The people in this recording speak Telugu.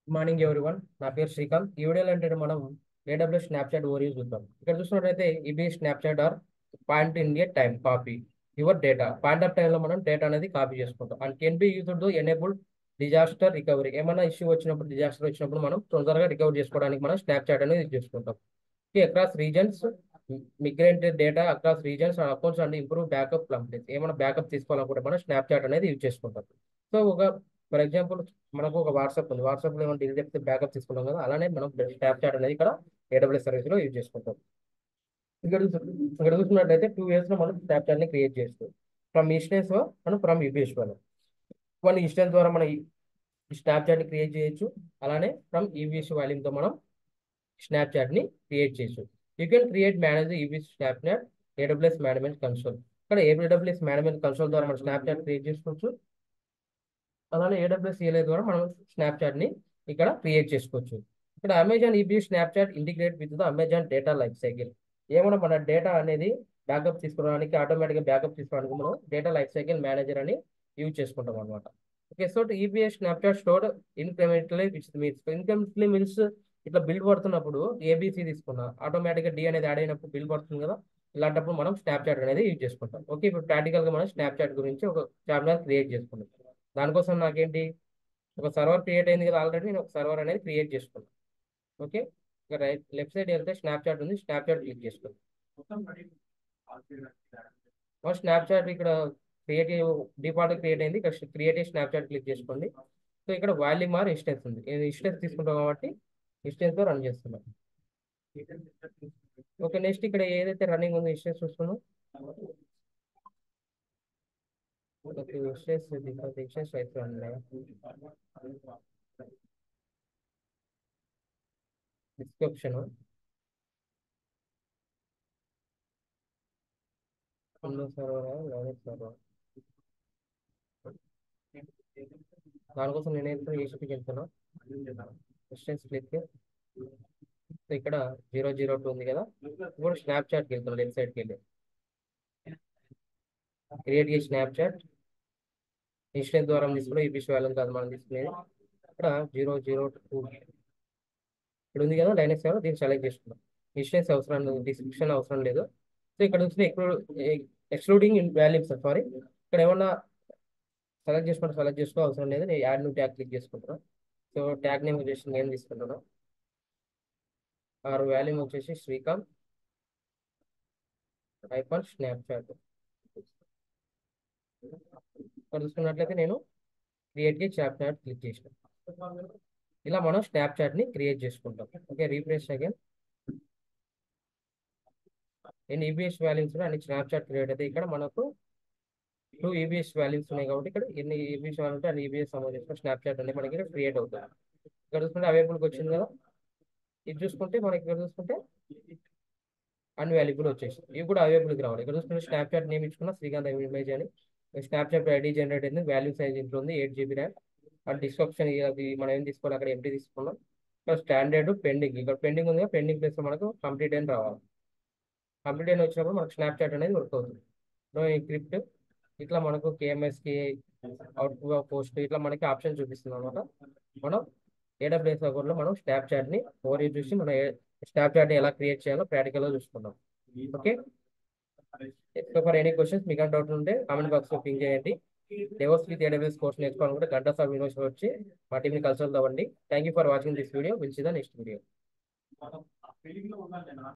Good morning everyone. నా పేరు శ్రీకాంత్. ఈ వీడియోలో ఏంటంటే మనం ఏడబ్ల్యూఎస్ స్నాప్చాట్ ఓరియో చూద్దాం. ఇక్కడ చూసినట్టయితే ఇది snapshot are point in a time copy your data. Point of టైంలో మనం డేటా అనేది కాపీ చేసుకుంటాం and can be used to enable disaster recovery. ఏమైనా ఇష్యూ వచ్చినప్పుడు, డిజాస్టర్ వచ్చినప్పుడు మనం తొందరగా రికవర్ చేసుకోవడానికి మనం స్నాప్చాట్ అనేది యూజ్ చేసుకుంటాం. Across reasons, migrate data across reasons and accounts and improve backup complete. ఏమైనా బ్యాకప్ తీసుకోవాలనుకుంటే మనం స్నాప్చాట్ అనేది యూజ్ చేసుకుంటాం. సో ఫర్ ఎగ్జాంపుల్ మనకు ఒక వాట్సాప్ ఉంది. వాట్సాప్లో ఏమైనా డీల్ చెప్తే బ్యాకప్ తీసుకుంటాం కదా, అలానే మనం స్నాప్చాట్ అనేది ఇక్కడ ఏడబ్ల్యూఎస్ సర్వీస్లో యూజ్ చేసుకుంటాం. ఇక్కడ చూసినట్లయితే 2 years లో మనం స్నాప్చాట్ ని క్రియేట్ చేస్తాం. ఫ్రమ్ ఇన్స్టెన్స్ మనం from UBS one one instance ద్వారా మనం ఈ స్నాప్చాట్ ని క్రియేట్ చేయొచ్చు. అలానే ఫ్రమ్ ఈవీఎస్ వాల్యూమ్తో మనం స్నాప్చాట్ ని క్రియేట్ చేయొచ్చు. You can create manage EVS Snapchat AWS management console. ఇక్కడ ఏడబ్ల్యూఎస్ మేనేజ్మెంట్ కన్సోల్ ద్వారా మనం స్నాప్చాట్ క్రియేట్ చేసుకోవచ్చు. అలానే ఏడబ్ల్యూఎస్ సిఎల్ఐ ద్వారా మనం స్నాప్చాట్ ని ఇక్కడ క్రియేట్ చేసుకోవచ్చు. ఇక్కడ Amazon EBS Snapchat integrate with the Amazon data life cycle. ఏమైనా మన డేటా అనేది బ్యాకప్ తీసుకోవడానికి, ఆటోమేటిక్గా బ్యాకప్ తీసుకోవడానికి మనం డేటా లైఫ్ సైకిల్ మేనేజర్ అని యూజ్ చేసుకుంటాం అనమాట. Okay, so EBS snapshot stored incrementally which means incrementally means ఇట్లా బిల్డ్ పడుతున్నప్పుడు ఏబీసీ తీసుకున్నా ఆటోమేటిక్గా డి అనేది యాడ్ అయినప్పుడు బిల్డ్ పడుతుంది కదా, ఇలాంటప్పుడు మనం స్నాప్చాట్ అనేది యూజ్ చేసుకుంటాం. ఓకే, ఇప్పుడు ప్రాక్టికల్గా మనం స్నాప్చాట్ గురించి ఒక చాప్టర్ క్రియేట్ చేసుకుంటాం. దానికోసం నాకేంటి, ఒక సర్వర్ క్రియేట్ అయింది కదా ఆల్రెడీ, నేను ఒక సర్వర్ అనేది క్రియేట్ చేసుకున్నాను. ఓకే, ఇక లెఫ్ట్ సైడ్ వెళ్తే స్నాప్చాట్ ఉంది, స్నాప్చాట్ క్లిక్ చేసుకోండి. స్నాప్చాట్ ఇక్కడ క్రియేట్ డిఫాల్ట్ క్రియేట్ అయింది. ఇక్కడ క్రియేట్ స్నాప్చాట్ క్లిక్ చేసుకోండి. సో ఇక్కడ వాల్యూమ్ ఆర్ ఇన్స్టెన్స్ ఉంది. నేను ఇన్స్టెన్స్ తీసుకుంటాం కాబట్టి ఇన్స్టెన్స్ తో రన్ చేస్తున్నాను. ఓకే, నెక్స్ట్ ఇక్కడ ఏదైతే రన్నింగ్ ఉందో ఇన్స్టెన్స్ చూస్తున్నాం. ఓకే, ఇన్స్టెన్స్ అయితే డిస్క్రిప్షన్ సర్వర్ సర్వర్ దానికోసం నేను ఎంత ఏసీపీకి వెళ్తున్నా, డిస్టెన్స్ క్లిక్. సో ఇక్కడ 002 ఉంది కదా, ఇప్పుడు స్నాప్చాట్కి వెళ్తున్నాను. లెఫ్ట్ సైడ్కి వెళ్ళి క్రియేట్ చేసి స్నాప్చాట్ ఇన్స్టెన్స్ ద్వారా తీసుకుని ఈ విషయాలను కాదు మనం తీసుకునేది. ఇక్కడ 002 ఇక్కడ ఉంది కదా, లైనక్స్ ఏమో దీన్ని సెలెక్ట్ చేసుకున్నాం. ఇన్స్టెన్స్ అవసరం లేదు, డిస్క్రిప్షన్ అవసరం లేదు. సో ఇక్కడ నుంచి ఎక్స్క్లూడింగ్ వాల్యూమ్స్, సారీ ఇక్కడ ఏమన్నా సెలెక్ట్ చేసుకో అవసరం లేదు. నేను యాడ్ న్యూ ట్యాగ్ క్లిక్ చేసుకుంటున్నాను. సో ట్యాగ్ నేమ్ వచ్చేసి నేను తీసుకుంటున్నాను. ఆర్ వాల్యూమ్ వచ్చేసి శ్రీకాంత్ ఐకాన్ స్నాప్చాట్. ఇక్కడ చూసుకున్నట్లయితే నేను క్రియేట్ కి స్నాప్చాట్ క్లిక్ చేసిన. ఇలా మనం స్నాప్చాట్ ని క్రియేట్ చేసుకుంటాం. Okay, refresh again. నేను ఈబీఎస్ వాల్యూమ్స్ అన్ని స్నాప్చాట్ క్రియేట్ అయితే ఇక్కడ మనకు 2 ఈబీఎస్ వాల్యూమ్స్ ఉన్నాయి కాబట్టి ఇక్కడ ఎన్ని ఈబీఎస్ వాల్యూస్ ఉంటే అన్ని ఈబీఎస్ సంబంధించిన స్నాప్చాట్ అనేది మనకి ఇక్కడ క్రియేట్ అవుతుంది. ఇక్కడ చూసుకుంటే అవైలబుల్కి వచ్చింది కదా, ఇది చూసుకుంటే మనకి ఇక్కడ చూసుకుంటే అన్వాల్యుబుల్ వచ్చేసి ఇవి కూడా అవైలబుల్కి రావాలి. ఇక్కడ చూసుకుంటే స్నాప్చాట్ నేమ్ ఇచ్చుకున్న శ్రీకాంత్ ఇమేజ్ అని. స్నాప్చాట్ ఐడి జనరేట్ అయింది, వాల్యూ సైజ్ ఇంట్లో ఉంది 8 GB ర్యామ్. అండ్ డిస్క్రిప్షన్ అది మనం ఏం తీసుకోవాలి, అక్కడ ఎంటీ తీసుకున్నాం. ఇక్కడ స్టాండర్డ్ పెండింగ్, ఇక్కడ పెండింగ్ ఉంది, పెండింగ్ ప్లేస్ మనకు కంప్లీట్ అని రావాలి. కంప్లీట్ అయిన వచ్చినప్పుడు మనకు స్నాప్చాట్ అనేది వర్క్ అవుతుంది. నో ఎన్క్రిప్ట్ ఇట్లా మనకు కేఎంఎస్కి అవుట్పుట్ పోస్ట్ ఇట్లా మనకి ఆప్షన్ చూపిస్తుంది అనమాట. మనం ఏడబ్ల్యూఎస్ అకౌంట్లో మనం స్నాప్చాట్ని ఓవర్ చూసి మనం స్నాప్చాట్ని ఎలా క్రియేట్ చేయాలో ప్రాక్టికల్గా చూసుకుందాం. ఓకే, ఫర్ ఎనీ క్వశ్చన్స్ మీకు డౌట్ ఉంటే కామెంట్ బాక్స్లో పింక్ చేయండి. డెవోస్ విత్ ఏడబ్ల్యూఎస్ కోర్స్ నేర్చుకోవాలనుకుంటే గంటా సాఫ్ యూనివర్సిటీ వచ్చి మా టీంని కన్సల్ట్ అవ్వండి. Thank you for watching this video. Will see the next video.